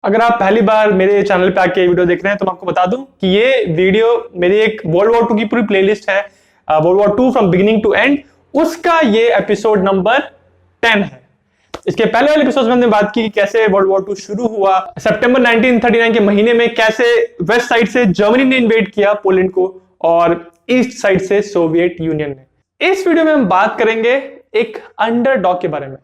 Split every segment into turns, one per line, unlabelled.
अगर आप पहली बार मेरे चैनल पे आके वीडियो देख रहे हैं तो मैं आपको बता दूं कि ये वीडियो मेरी एक वर्ल्ड वॉर 2 की पूरी प्लेलिस्ट है। World war 2 from beginning to end, उसका ये एपिसोड नंबर 10 है। इसके पहले वाले एपिसोड में हमने बात की कि कैसे वर्ल्ड वॉर 2 शुरू हुआ, सितंबर 1939 के महीने में कैसे वेस्ट साइड से जर्मनी ने इन्वेड किया पोलैंड को और ईस्ट साइड से सोवियत यूनियन ने। इस वीडियो में हम बात करेंगे एक अंडरडॉग के बारे में।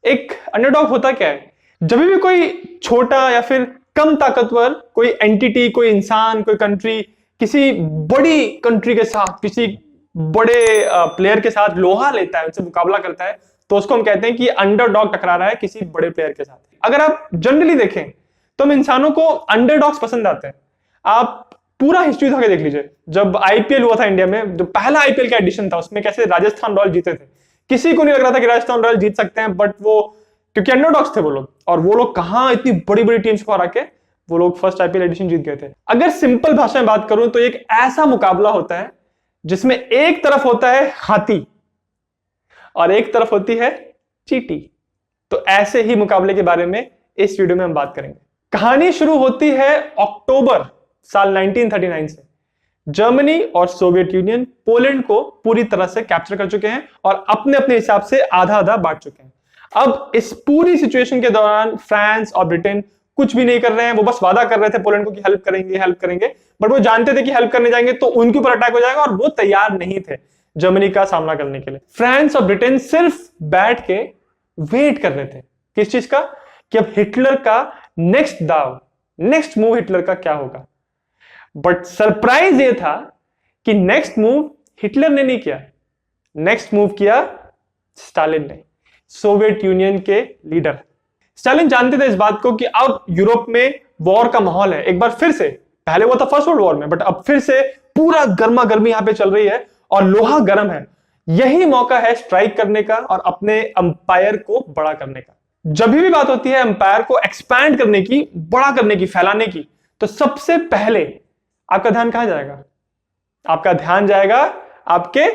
एक अंडरडॉग होता क्या है? जब भी कोई छोटा या फिर कम ताकतवर कोई एंटिटी, कोई इंसान, कोई कंट्री किसी बड़ी कंट्री के साथ, किसी बड़े प्लेयर के साथ लोहा लेता है, उनसे मुकाबला करता है, तो उसको हम कहते हैं कि अंडरडॉग टकरा रहा है किसी बड़े प्लेयर के साथ। अगर आप जनरली देखें तो हम इंसानों को अंडरडॉग्स पसंद आते हैं। आप पूरा हिस्ट्री उठा के देख लीजिए। जब आईपीएल हुआ था इंडिया में, जो पहला आईपीएल का एडिशन था, उसमें कैसे राजस्थान रॉयल जीते थे। किसी को नहीं लग रहा था कि राजस्थान रॉयल जीत सकते हैं, बट वो क्योंकि अंडरडॉग्स थे वो लोग, और वो लोग कहां इतनी बड़ी बड़ी टीम्स को हरा के वो लोग फर्स्ट आईपीएल एडिशन जीत गए थे। अगर सिंपल भाषा में बात करूं तो एक ऐसा मुकाबला होता है जिसमें एक तरफ होता है हाथी और एक तरफ होती है चींटी। तो ऐसे ही मुकाबले के बारे में इस वीडियो में हम बात करेंगे। कहानी शुरू होती है अक्टूबर साल 1939 से। जर्मनी और सोवियत यूनियन पोलैंड को पूरी तरह से कैप्चर कर चुके हैं और अपने अपने हिसाब से आधा आधा बांट चुके हैं। अब इस पूरी सिचुएशन के दौरान फ्रांस और ब्रिटेन कुछ भी नहीं कर रहे हैं। वो बस वादा कर रहे थे पोलैंड को कि हेल्प करेंगे, बट वो जानते थे कि हेल्प करने जाएंगे तो उनके ऊपर अटैक हो जाएगा, और वो तैयार नहीं थे जर्मनी का सामना करने के लिए। फ्रांस और ब्रिटेन सिर्फ बैठ के वेट कर रहे थे किस चीज का, कि अब हिटलर का नेक्स्ट दाव, नेक्स्ट मूव हिटलर का क्या होगा। बट सरप्राइज ये था कि नेक्स्ट मूव हिटलर ने नहीं किया, नेक्स्ट मूव किया स्टालिन ने, सोवियत यूनियन के लीडर। स्टालिन जानते थे इस बात को कि अब यूरोप में वॉर का माहौल है एक बार फिर से। पहले वो था फर्स्ट वर्ल्ड वॉर में, बट अब फिर से पूरा गर्मा गर्मी यहां पे चल रही है और लोहा गर्म है। यही मौका है स्ट्राइक करने का और अपने अंपायर को बड़ा करने का। जब भी बात होती है अंपायर को एक्सपैंड करने की, बड़ा करने की, फैलाने की, तो सबसे पहले आपका ध्यान कहां जाएगा? आपका ध्यान जाएगा आपके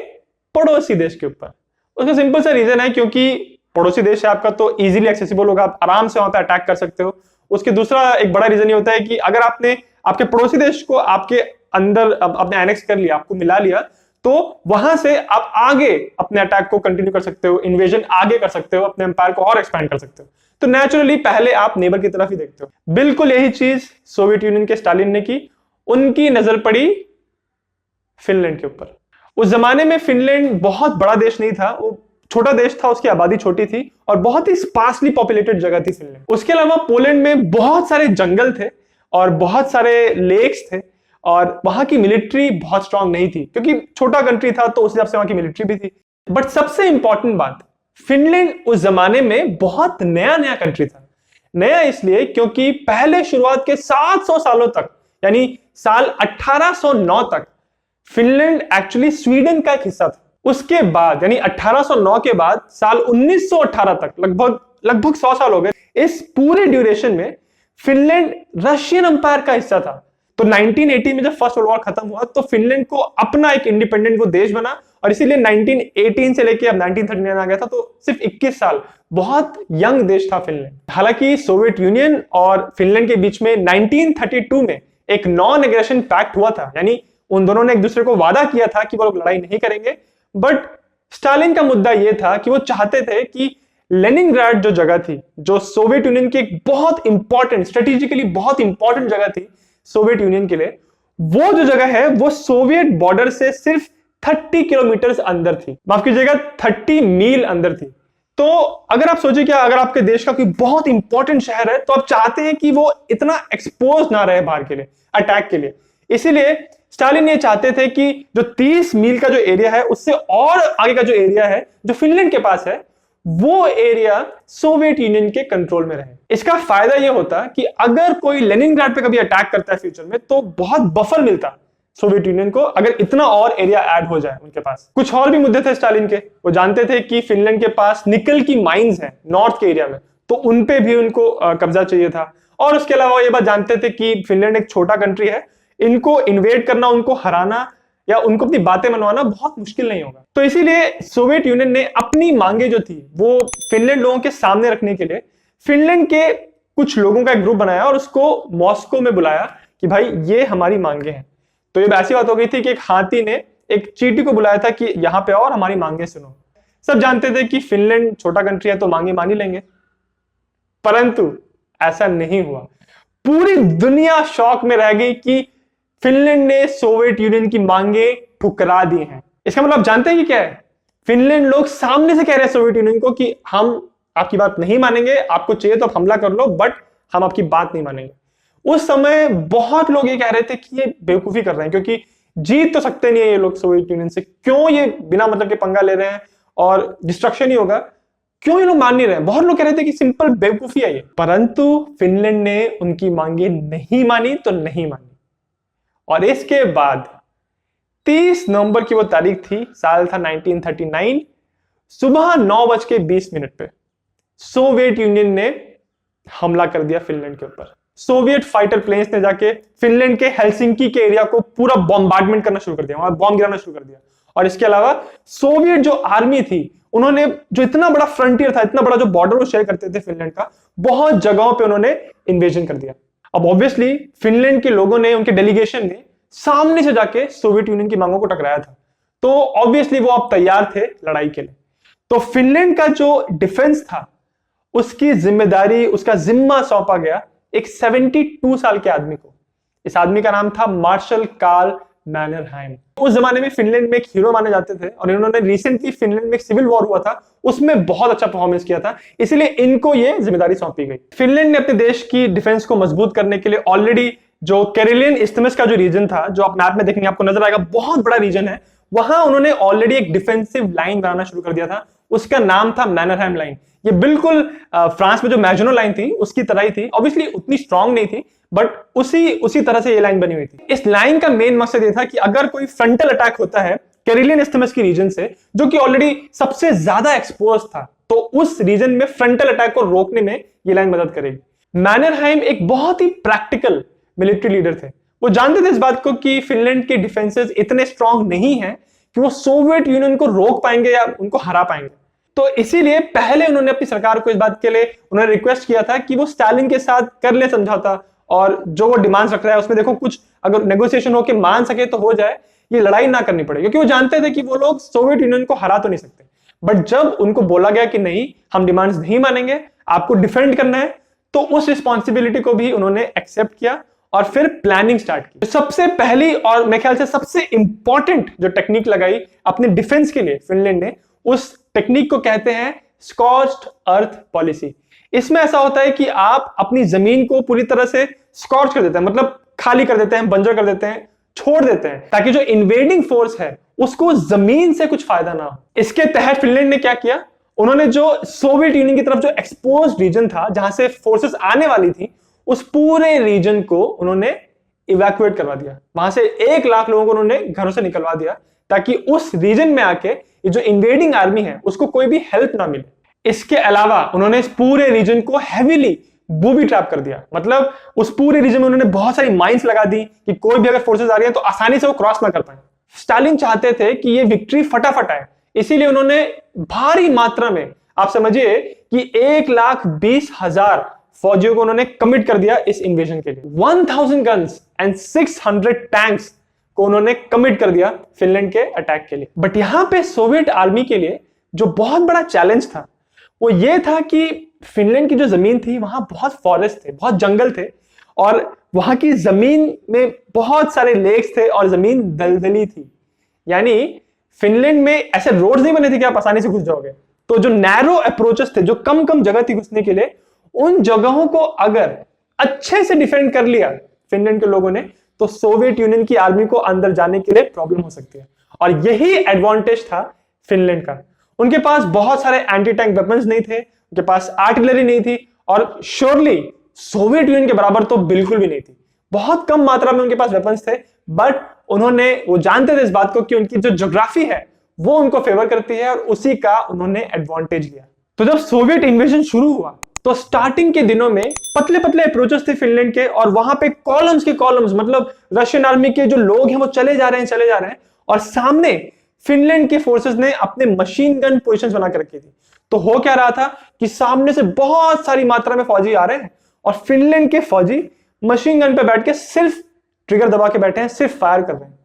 पड़ोसी देश के ऊपर। उसका सिंपल सा रीजन है, क्योंकि पड़ोसी देश है आपका तो इजीली एक्सेसिबल होगा, आप आराम से वहां पे अटैक कर सकते हो। उसके दूसरा एक बड़ा रीजन ये होता है कि अगर आपने आपके पड़ोसी देश को आपके अंदर अपने एनेक्स कर लिया, आपको मिला लिया, तो वहां से आप आगे अपने अटैक को कंटिन्यू कर सकते हो, इन्वेजन आगे कर सकते हो, अपने एम्पायर को और एक्सपैंड कर सकते हो। तो नेचुरली पहले आप नेबर की तरफ ही देखते हो। बिल्कुल यही चीज सोवियत यूनियन के स्टालिन ने की। उनकी नजर पड़ी फिनलैंड के ऊपर। उस जमाने में फिनलैंड बहुत बड़ा देश नहीं था, वो छोटा देश था, उसकी आबादी छोटी थी और बहुत ही स्पार्सली पॉपुलेटेड जगह थी फिनलैंड। उसके अलावा पोलैंड में बहुत सारे जंगल थे और बहुत सारे लेक्स थे, और वहां की मिलिट्री बहुत स्ट्रांग नहीं थी, क्योंकि छोटा कंट्री था तो उस हिसाब से वहां की मिलिट्री भी थी। बट सबसे इंपॉर्टेंट बात, फिनलैंड उस जमाने में बहुत नया नया कंट्री था। नया इसलिए क्योंकि पहले शुरुआत के 700 सालों तक, यानी साल 1809 तक, फिनलैंड एक्चुअली स्वीडन का एक हिस्सा था। उसके बाद यानी 1809 के बाद साल 1918 तक, लगभग 100 साल हो गए। इस पूरे ड्यूरेशन में फिनलैंड रशियन अंपायर का हिस्सा था। तो 1980 में जब फर्स्ट वर्ल्ड वॉर खत्म हुआ तो फिनलैंड को अपना एक इंडिपेंडेंट वो देश बना, और इसीलिए 1918 से लेके अब 1939 आ गया था, तो सिर्फ 21 साल, बहुत यंग देश था फिनलैंड। हालांकि सोवियत यूनियन और फिनलैंड के बीच में 1932 में एक नॉन एग्रेशन पैक्ट हुआ था, यानी उन दोनों ने एक दूसरे को वादा किया था कि वो लोग लड़ाई नहीं करेंगे। बट स्टालिन का मुद्दा यह था कि वो चाहते थे कि लेनिनग्राड जो जगह थी, जो सोवियत यूनियन की एक बहुत इंपॉर्टेंट, स्ट्रेटेजिकली बहुत इंपॉर्टेंट जगह थी सोवियत यूनियन के लिए, वो जो जगह है वो सोवियत बॉर्डर से सिर्फ 30 किलोमीटर अंदर थी। माफ कीजिएगा, 30 मील अंदर थी। तो अगर आप सोचिए कि अगर आपके देश का कोई बहुत इंपॉर्टेंट शहर है तो आप चाहते हैं कि वो इतना एक्सपोज ना रहे बाहर के लिए, अटैक के लिए। इसीलिए स्टालिन ये चाहते थे कि जो 30 मील का जो एरिया है उससे और आगे का जो एरिया है जो फिनलैंड के पास है, वो एरिया सोवियत यूनियन के कंट्रोल में रहे। इसका फायदा यह होता कि अगर कोई लेनिनग्राड पे कभी अटैक करता है फ्यूचर में, तो बहुत बफर मिलता सोवियत यूनियन को, अगर इतना और एरिया ऐड हो जाए उनके पास। कुछ और भी मुद्दे थे स्टालिन के। वो जानते थे कि फिनलैंड के पास निकल की माइंस हैं नॉर्थ के एरिया में, तो उनपे भी उनको कब्जा चाहिए था। और उसके अलावा ये बात जानते थे कि फिनलैंड एक छोटा कंट्री है, इनको इन्वेड करना, उनको हराना या उनको अपनी बातें मनवाना बहुत मुश्किल नहीं होगा। तो इसीलिए सोवियत यूनियन ने अपनी मांगे जो थी वो फिनलैंड लोगों के सामने रखने के लिए फिनलैंड के कुछ लोगों का एक ग्रुप बनाया और उसको मॉस्को में बुलाया कि भाई ये हमारी मांगे हैं। तो ये ऐसी बात हो गई थी कि एक हाथी ने एक चींटी को बुलाया था कि यहां पे और हमारी मांगे सुनो। सब जानते थे कि फिनलैंड छोटा कंट्री है तो मांगे मान ही लेंगे, परंतु ऐसा नहीं हुआ। पूरी दुनिया शॉक में रह गई कि फिनलैंड ने सोवियत यूनियन की मांगे ठुकरा दी हैं। इसका मतलब जानते हैं कि क्या है? फिनलैंड लोग सामने से कह रहे हैं सोवियत यूनियन को कि हम आपकी बात नहीं मानेंगे, आपको चाहिए तो आप हमला कर लो, बट हम आपकी बात नहीं मानेंगे। उस समय बहुत लोग ये कह रहे थे कि ये बेवकूफी कर रहे हैं, क्योंकि जीत तो सकते नहीं है ये लोग सोवियत यूनियन से, क्यों ये बिना मतलब के पंगा ले रहे हैं और डिस्ट्रक्शन ही होगा, क्यों ये लोग मान नहीं रहे हैं। बहुत लोग कह रहे थे कि सिंपल बेवकूफी है ये, परंतु फिनलैंड ने उनकी मांगे नहीं मानी तो नहीं मानी। और इसके बाद 30 नवंबर की वो तारीख थी, साल था 1939, सुबह 9:20 पे सोवियत यूनियन ने हमला कर दिया फिनलैंड के ऊपर। सोवियत फाइटर प्लेन्स ने जाके फिनलैंड के हेलसिंकी के एरिया को पूरा बॉम्बार्डमेंट करना शुरू कर दिया, वहां बॉम्ब गिराना शुरू कर दिया। और इसके अलावा सोवियत जो आर्मी थी, उन्होंने जो इतना बड़ा फ्रंटियर था, इतना बड़ा जो बॉर्डर वो शेयर करते थे फिनलैंड का, बहुत जगहों पे उन्होंने इन्वेजन कर दिया। अब ऑब्वियसली फिनलैंड के लोगों ने, उनके डेलीगेशन ने सामने से जाके सोवियत यूनियन की मांगों को टकराया था, तो ऑब्वियसली वो अब तैयार थे लड़ाई के लिए। तो फिनलैंड का जो डिफेंस था उसकी जिम्मेदारी, उसका जिम्मा सौंपा गया एक 72 साल के आदमी को। इस आदमी का नाम था मार्शल कार्ल मैनरहाइम। उस जमाने में फिनलैंड में एक हीरो माने जाते थे और इन्होंने रिसेंटली फिनलैंड में एक सिविल वॉर हुआ था, उसमें बहुत अच्छा परफॉर्मेंस किया था, इसलिए इनको ये जिम्मेदारी सौंपी गई। फिनलैंड ने अपने देश की डिफेंस को मजबूत करने के लिए ऑलरेडी जो कैरेलियन इस्थमस का जो रीजन था, जो आप मैप में देखेंगे आपको नजर आएगा, बहुत बड़ा रीजन है, वहां उन्होंने ऑलरेडी एक डिफेंसिव लाइन बनाना शुरू कर दिया था। उसका नाम था मैनरहाइम लाइन। ये बिल्कुल फ्रांस में जो मैजिनो लाइन थी उसकी तरह ही थी, ऑब्वियसली उतनी स्ट्रांग नहीं थी, बट उसी तरह से ये लाइन बनी हुई थी। इस लाइन का मेन मकसद ये था कि अगर कोई फ्रंटल अटैक होता है कैरेलियन इस्थमस की रीजन से, जो कि ऑलरेडी सबसे ज्यादा एक्सपोज था, तो उस रीजन में फ्रंटल अटैक को रोकने में ये लाइन मदद करेगी। मैनरहाइम एक बहुत ही प्रैक्टिकल मिलिट्री लीडर थे। वो जानते थे इस बात को कि फिनलैंड के डिफेंसेस इतने स्ट्रांग नहीं है कि वो सोवियत यूनियन को रोक पाएंगे या उनको हरा पाएंगे। तो इसीलिए पहले उन्होंने अपनी सरकार को इस बात के लिए उन्होंने रिक्वेस्ट किया था कि वो स्टालिन के साथ कर ले समझौता, और जो वो डिमांड्स रख रहा है उसमें देखो कुछ अगर नेगोशिएशन होकर मान सके तो हो जाए, ये लड़ाई ना करनी पड़े, क्योंकि वो जानते थे कि वो लोग सोवियत यूनियन को हरा तो नहीं सकते। बट जब उनको बोला गया कि नहीं, हम डिमांड्स नहीं मानेंगे, आपको डिफेंड करना है, तो उस रिस्पॉन्सिबिलिटी को भी उन्होंने एक्सेप्ट किया और फिर प्लानिंग स्टार्ट की। सबसे पहली और मेरे ख्याल से सबसे इंपॉर्टेंट जो टेक्निक लगाई अपने डिफेंस के लिए फिनलैंड ने, उस टेक्निक को कहते हैं स्कॉर्च्ड अर्थ पॉलिसी। इसमें ऐसा होता है कि आप अपनी जमीन को पूरी तरह से स्कॉर्च कर देते हैं, मतलब खाली कर देते हैं, बंजर कर देते हैं, छोड़ देते हैं, ताकि जो इन्वेडिंग फोर्स है उसको जमीन से कुछ फायदा ना हो। इसके तहत फिनलैंड ने क्या किया, उन्होंने जो सोवियत यूनियन की तरफ जो एक्सपोज्ड रीजन था, जहां से फोर्सेस आने वाली थी, उस पूरे रीजन को उन्होंने इवैक्यूएट करवा दिया। वहां से 1 लाख लोगों को उन्होंने घरों से निकलवा दिया, ताकि उस रीजन में आके ये जो इन्वेडिंग आर्मी है उसको कोई भी हेल्प ना मिले। इसके अलावा उन्होंने इस पूरे रीजन को हेवीली बूबी ट्रैप कर दिया, मतलब उस पूरे रीजन में उन्होंने बहुत सारी माइंस लगा दी कि कोई भी अगर फोर्सेस आ रही है तो आसानी से वो क्रॉस ना कर पाए। स्टालिन चाहते थे कि ये विक्ट्री फटाफट आए, इसीलिए उन्होंने भारी मात्रा में, आप समझिए कि 1,20,000 फौजियों को उन्होंने कमिट कर दिया इस इन्वेजन के लिए। 1000 गन्स एंड 600 टैंक्स को उन्होंने कमिट कर दिया फिनलैंड के अटैक के लिए। बट यहां पे सोवियत आर्मी के लिए जो बहुत बड़ा चैलेंज था वो ये था कि फिनलैंड की जो जमीन थी वहां बहुत फॉरेस्ट थे, बहुत जंगल थे, और वहां की जमीन में बहुत सारे लेक्स थे और जमीन दलदली थी। यानी फिनलैंड में ऐसे रोड्स नहीं बने थे कि आप आसानी से घुस जाओगे, तो जो नैरो अप्रोचेस थे, जो कम कम जगह थी घुसने के लिए, उन जगहों को अगर अच्छे से डिफेंड कर लिया फिनलैंड के लोगों ने, तो सोवियत यूनियन की आर्मी को अंदर जाने के लिए प्रॉब्लम हो सकती है। और यही एडवांटेज था फिनलैंड का। उनके पास बहुत सारे एंटी टैंक वेपन्स नहीं थे, उनके पास आर्टिलरी नहीं थी, और श्योरली सोवियत यूनियन के बराबर तो बिल्कुल भी नहीं थी। बहुत कम मात्रा में उनके पास वेपन्स थे, बट वो जानते थे इस बात को कि उनकी जो ज्योग्राफी है वो उनको फेवर करती है, और उसी का उन्होंने एडवांटेज लिया। तो जब सोवियत इन्वेजन शुरू हुआ तो स्टार्टिंग के दिनों में पतले पतले अप्रोचेस थे फिनलैंड के, और वहां पे कॉलम्स के कॉलम्स, मतलब रशियन आर्मी के जो लोग हैं वो चले जा रहे हैं, और सामने फिनलैंड के फोर्सेस ने अपने मशीन गन पोजीशंस बना के रखी थी। तो हो क्या रहा था कि सामने से बहुत सारी मात्रा में फौजी आ रहे हैं और फिनलैंड के फौजी मशीन गन पे बैठ के सिर्फ ट्रिगर दबा के बैठे हैं, सिर्फ फायर कर रहे हैं।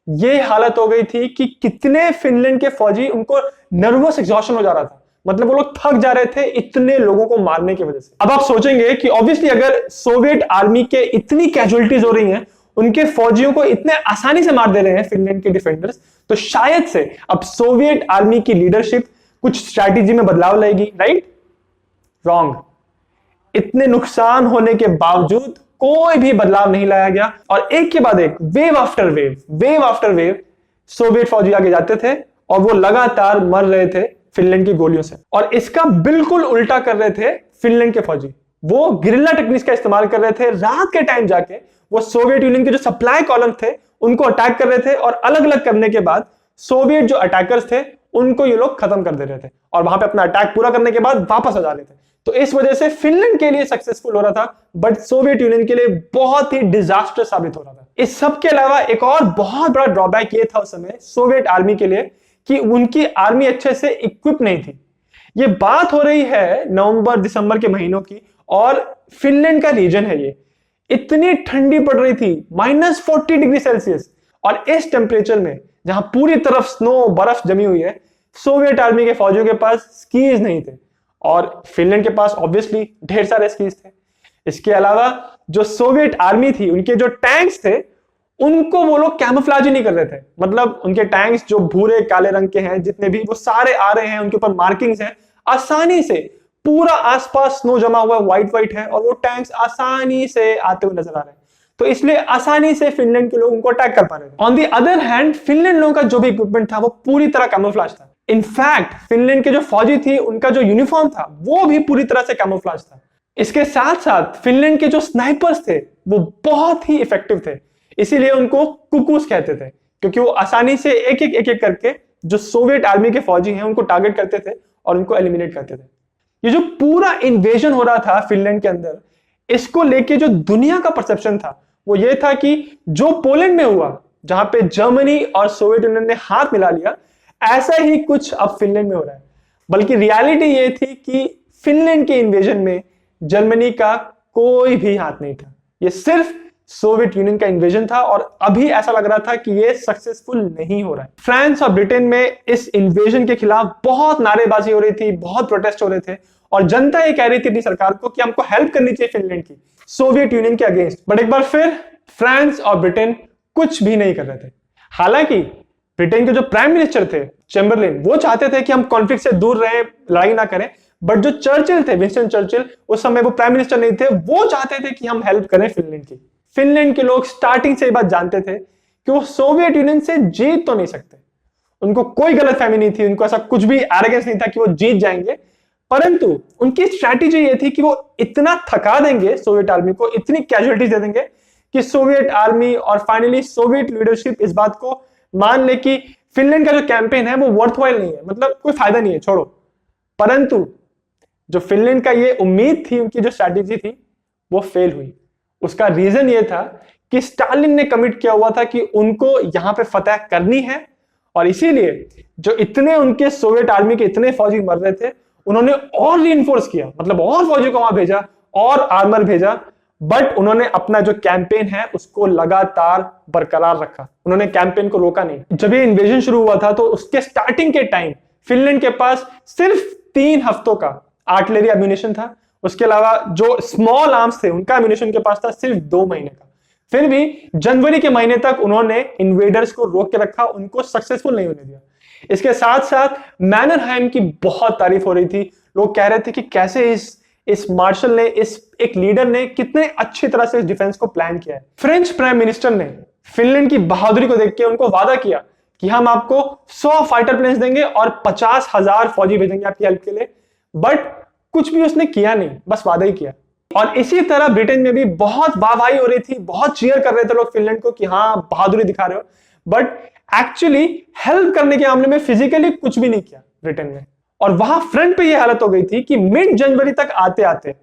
ये हालत हो गई थी कि कितने फिनलैंड के फौजी, उनको नर्वस एग्जॉशन हो जा रहा था, मतलब वो लोग थक जा रहे थे इतने लोगों को मारने की वजह से। अब आप सोचेंगे कि ऑब्वियसली अगर सोवियत आर्मी के इतनी कैजुअलिटीज हो रही हैं, उनके फौजियों को इतने आसानी से मार दे रहे हैं फिनलैंड के डिफेंडर्स, तो शायद से अब सोवियत आर्मी की लीडरशिप कुछ स्ट्रैटेजी में बदलाव लाएगी, राइट? रॉन्ग। इतने नुकसान होने के बावजूद कोई भी बदलाव नहीं लाया गया और एक के बाद एक, वेव आफ्टर वेव सोवियत फौजी आगे जाते थे और वो लगातार मर रहे थे फिनलैंड की गोलियों से। और इसका बिल्कुल उल्टा कर रहे थे फिनलैंड के फौजी। वो गिरिल्ला टेक्निक्स का इस्तेमाल कर रहे थे। रात के टाइम जाके वो सोवियत यूनियन के जो सप्लाई कॉलम थे उनको अटैक कर रहे थे और अलग अलग करने के बाद सोवियत जो अटैकर्स थे उनको ये लोग खत्म कर दे रहे थे और वहां पे अपना अटैक पूरा करने के बाद वापस आ जा रहे थे। तो इस वजह से फिनलैंड के लिए सक्सेसफुल हो रहा था, बट सोवियत यूनियन के लिए बहुत ही डिजास्टर साबित हो रहा था। इस सब के अलावा एक और बहुत बड़ा ड्रॉबैक ये था उस समय सोवियत आर्मी के लिए कि उनकी आर्मी अच्छे से इक्विप नहीं थी। ये बात हो रही है नवंबर दिसंबर के महीनों की और फिनलैंड का रीजन है ये। इतनी ठंडी पड़ रही थी, -40 डिग्री सेल्सियस, और इस टेम्परेचर में जहां पूरी तरफ स्नो बर्फ जमी हुई है, सोवियत आर्मी के फौजियों के पास स्कीज नहीं थे और फिनलैंड के पास ऑब्वियसली ढेर सारे स्कीज थे। इसके अलावा जो सोवियत आर्मी थी, उनके जो टैंक्स थे उनको वो लोग कैमोफ्लेज ही नहीं कर रहे थे। मतलब उनके टैंक्स जो भूरे काले रंग के हैं जितने भी, वो सारे आ रहे हैं, उनके ऊपर मार्किंग्स हैं, आसानी से पूरा आसपास स्नो जमा हुआ है, व्हाइट है, और वो टैंक्स आसानी से आते हुए नजर आ रहे हैं। तो इसलिए आसानी से फिनलैंड के लोग उनको अटैक कर पा रहे थे। On the other hand Finland लोगों का जो भी इक्विपमेंट था वो पूरी तरह कैमोफ्लेज था। इनफैक्ट फिनलैंड के जो फौजी थी उनका जो यूनिफॉर्म था वो भी पूरी तरह से कैमोफ्लेज था। इसके साथ साथ फिनलैंड के जो स्नाइपर्स थे वो बहुत ही इफेक्टिव थे, इसीलिए उनको कुकूस कहते थे, क्योंकि वो आसानी से एक एक करके जो सोवियत आर्मी के फौजी हैं उनको टारगेट करते थे और उनको एलिमिनेट करते थे। ये जो पूरा इन्वेजन हो रहा था फिनलैंड के अंदर, इसको लेके जो दुनिया का परसेप्शन था वो ये था कि जो पोलैंड में हुआ, जहां पे जर्मनी और सोवियत यूनियन ने हाथ मिला लिया, ऐसा ही कुछ अब फिनलैंड में हो रहा है। बल्कि रियलिटी ये थी कि फिनलैंड के इन्वेजन में जर्मनी का कोई भी हाथ नहीं था, ये सिर्फ सोवियत यूनियन का इन्वेजन था और अभी ऐसा लग रहा था कि ये सक्सेसफुल नहीं हो रहा है। फ्रांस और ब्रिटेन में इस इन्वेजन के खिलाफ बहुत नारेबाजी हो रही थी, बहुत प्रोटेस्ट हो रहे थे और जनता ये कह रही थी अपनी सरकार को कि हमको हेल्प करनी चाहिए फिनलैंड की सोवियत यूनियन के अगेंस्ट। बट एक बार फिर फ्रांस और ब्रिटेन कुछ भी नहीं कर रहे थे। हालांकि ब्रिटेन के जो प्राइम मिनिस्टर थे चैम्बरलेन, वो चाहते थे कि हम कॉन्फ्लिक्ट से दूर रहें, लड़ाई ना करें, बट जो चर्चिल थे, विंस्टन चर्चिल, उस समय वो प्राइम मिनिस्टर नहीं थे, वो चाहते थे कि हम हेल्प करें फिनलैंड की। फिनलैंड के लोग स्टार्टिंग से ये बात जानते थे कि वो सोवियत यूनियन से जीत तो नहीं सकते, उनको कोई गलतफहमी नहीं थी, उनको ऐसा कुछ भी एरोगेंस नहीं था कि वो जीत जाएंगे, परंतु उनकी स्ट्रैटेजी ये थी कि वो इतना थका देंगे सोवियत आर्मी को, इतनी कैजुअलिटीज दे देंगे कि सोवियत आर्मी और फाइनली सोवियत लीडरशिप इस बात को मान ले कि फिनलैंड का जो कैंपेन है वो वर्थवाइल नहीं है, मतलब कोई फायदा नहीं है, छोड़ो। परंतु जो फिनलैंड का ये उम्मीद थी, उनकी जो स्ट्रैटेजी थी, वो फेल हुई। उसका रीजन ये था कि स्टालिन ने कमिट किया हुआ था कि उनको यहां पे फतह करनी है और इसीलिए जो इतने उनके सोवियत आर्मी के इतने फौजी मर रहे थे, उन्होंने और रीइंफोर्स किया, मतलब और फौजी को वहां भेजा और आर्मर भेजा, बट उन्होंने अपना जो कैंपेन है उसको लगातार बरकरार रखा, उन्होंने कैंपेन को रोका नहीं। जब ये इन्वेजन शुरू हुआ था तो उसके स्टार्टिंग के टाइम फिनलैंड के पास सिर्फ 3 हफ्तों का आर्टिलरी एम्यूनिशन था, उसके अलावा जो स्मॉल आर्म्स थे उनका एम्यूनिशन के पास था सिर्फ 2 महीने का। फिर भी जनवरी के महीने तक उन्होंने इन्वेडर्स को रोक के रखा, उनको सक्सेसफुल नहीं होने दिया। इसके साथ साथ मैनरहाइम की बहुत तारीफ हो रही थी, लोग कह रहे थे कि कैसे इस मार्शल ने, इस एक लीडर ने कितने अच्छी तरह से इस डिफेंस को प्लान किया है। फ्रेंच प्राइम मिनिस्टर ने फिनलैंड की बहादुरी को देख के उनको वादा किया कि हम आपको 100 फाइटर प्लेन्स देंगे और 50,000 फौजी भेजेंगे आपकी हेल्प के लिए, बट कुछ भी उसने किया नहीं, बस वादा ही किया। और इसी तरह ब्रिटेन में भी बहुत वाहवाही हो रही थी, बहुत चीयर कर रहे थे लोग फिनलैंड को कि हाँ बहादुरी दिखा रहे हो, बट एक्चुअली हेल्प करने के मामले में फिजिकली कुछ भी नहीं किया ब्रिटेन ने। और वहां फ्रंट पे यह हालत हो गई थी कि मिड जनवरी तक आते आते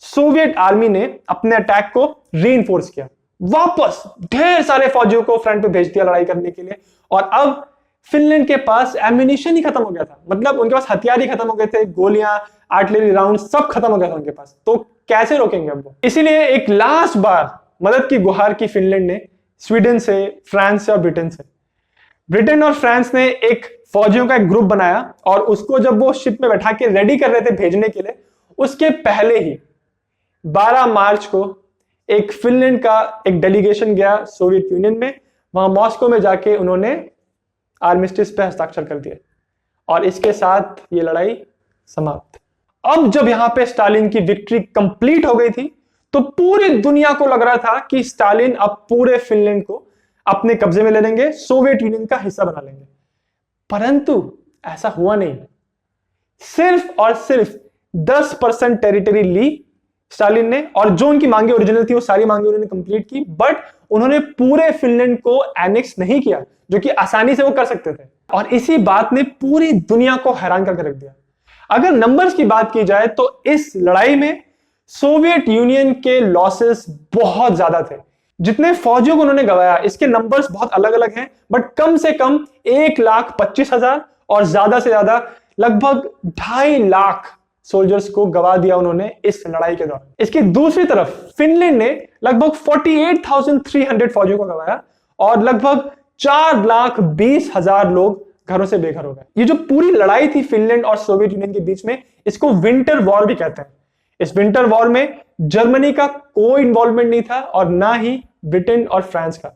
सोवियत आर्मी ने अपने अटैक को रीइंफोर्स किया, वापस ढेर सारे फौजियों को फ्रंट पे भेज दिया लड़ाई करने के लिए। और अब फिनलैंड के पास एम्यूनिशन ही खत्म हो गया था, मतलब उनके पास हथियार ही खत्म हो गए थे, गोलियां, आर्टिलरी राउंड सब खत्म हो गया था उनके पास। तो कैसे रोकेंगे अब वो? इसीलिए एक लास्ट बार मदद की गुहार की फिनलैंड ने स्वीडन से, फ्रांस से और ब्रिटेन से। ब्रिटेन और फ्रांस ने एक फौजियों का एक ग्रुप बनाया और उसको जब वो शिप में बैठा के रेडी कर रहे थे भेजने के लिए, उसके पहले ही 12 मार्च को एक फिनलैंड का एक डेलीगेशन गया सोवियत यूनियन में। वहां मॉस्को में जाके उन्होंने आर्मिस्टिस पे हस्ताक्षर कर दिए और इसके साथ ये लड़ाई समाप्त। अब जब यहां पे स्टालिन की विक्ट्री कंप्लीट हो गई थी तो पूरी दुनिया को लग रहा था कि स्टालिन अब पूरे फिनलैंड को अपने कब्जे में ले लेंगे, सोवियत यूनियन का हिस्सा बना लेंगे। परंतु ऐसा हुआ नहीं। सिर्फ और सिर्फ 10% टेरिटरी ली स्टालिन ने, और जो उनकी मांगे ओरिजिनल थी वो सारी मांगे उन्होंने कंप्लीट की, बट उन्होंने पूरे फिनलैंड को एनेक्स नहीं किया, जो कि आसानी से वो कर सकते थे। और इसी बात ने पूरी दुनिया को हैरान करके रख दिया। अगर नंबर्स की बात की जाए तो इस लड़ाई में सोवियत यूनियन के लॉसेस बहुत ज्यादा थे। जितने फौजियों को उन्होंने गवाया इसके नंबर्स बहुत अलग अलग हैं, बट कम से कम 1,25,000 और ज्यादा से ज्यादा लगभग 2.5 लाख सोल्जर्स को गवा दिया उन्होंने इस लड़ाई के दौरान। इसकी दूसरी तरफ फिनलैंड ने लगभग 48,300 फौजियों को गवाया और लगभग 4,20,000 लोग घरों से बेघर हो गए। ये जो पूरी लड़ाई थी फिनलैंड और सोवियत यूनियन के बीच में, इसको विंटर वॉर भी कहते हैं। इस विंटर वॉर में जर्मनी का कोई इन्वॉल्वमेंट नहीं था और ना ही ब्रिटेन और फ्रांस का।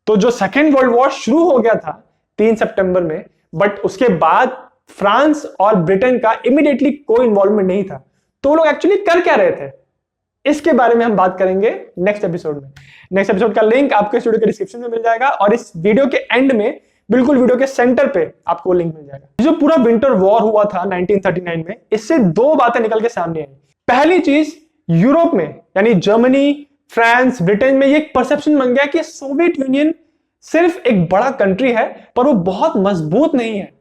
तो जो सेकेंड वर्ल्ड वॉर शुरू हो गया था 3 सितंबर में, बट उसके बाद फ्रांस और ब्रिटेन का इमीडिएटली कोई इन्वॉल्वमेंट नहीं था। तो वो लोग एक्चुअली कर क्या रहे थे, इसके बारे में हम बात करेंगे नेक्स्ट एपिसोड में। नेक्स्ट एपिसोड का लिंक आपको इस वीडियो के डिस्क्रिप्शन में मिल जाएगा और इस वीडियो के एंड में बिल्कुल वीडियो के सेंटर पे आपको लिंक मिल जाएगा। जो पूरा विंटर वॉर हुआ था 1939 में, इससे 2 बातें निकल के सामने आई। पहली चीज, यूरोप में यानी जर्मनी, फ्रांस, ब्रिटेन में ये एक परसेप्शन बन गया कि सोवियत यूनियन सिर्फ एक बड़ा कंट्री है पर वो बहुत मजबूत नहीं है।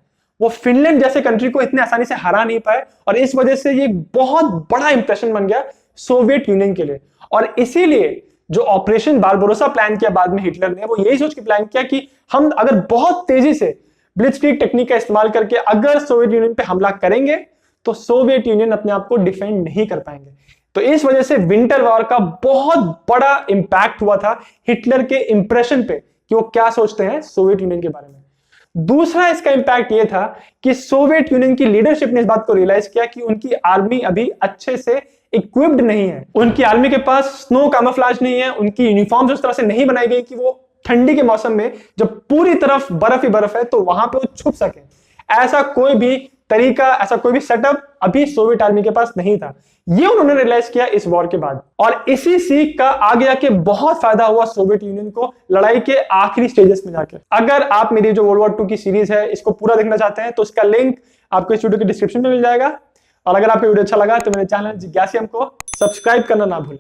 वो फिनलैंड जैसे कंट्री को इतने आसानी से हरा नहीं पाए और इस वजह से ये बहुत बड़ा इंप्रेशन बन गया सोवियत यूनियन के लिए। और इसीलिए जो ऑपरेशन बारबरोसा प्लान किया बाद में हिटलर ने, वो यही सोच के प्लान किया कि हम अगर बहुत तेजी से ब्लिट्जक्रीग टेक्निक का इस्तेमाल करके अगर सोवियत यूनियन पे हमला करेंगे तो सोवियत यूनियन अपने आप को डिफेंड नहीं कर पाएंगे। तो इस वजह से विंटर वॉर का बहुत बड़ा इंपैक्ट हुआ था हिटलर के इंप्रेशन पे कि वो क्या सोचते हैं सोवियत यूनियन के बारे में। दूसरा इसका इंपैक्ट यह था कि सोवियत यूनियन की लीडरशिप ने इस बात को रियलाइज किया कि उनकी आर्मी अभी अच्छे से इक्विप्ड नहीं है। उनकी आर्मी के पास स्नो कैमोफ्लेज नहीं है, उनकी यूनिफॉर्म्स उस तरह से नहीं बनाई गई कि वो ठंडी के मौसम में जब पूरी तरफ बर्फ ही बर्फ है तो वहां पे वो छुप सके। ऐसा कोई भी तरीका, ऐसा कोई भी सेटअप अभी सोवियत आर्मी के पास नहीं था। ये उन्होंने रियलाइज किया इस वॉर के बाद और इसी सीख का आगे जाके बहुत फायदा हुआ सोवियत यूनियन को लड़ाई के आखिरी स्टेजेस में जाके। अगर आप मेरी जो वर्ल्ड वॉर 2 की सीरीज है इसको पूरा देखना चाहते हैं तो इसका लिंक आपको इस वीडियो के डिस्क्रिप्शन में मिल जाएगा। और अगर आपको वीडियो अच्छा लगा तो मेरे चैनल जिज्ञासियम को सब्सक्राइब करना ना भूलें।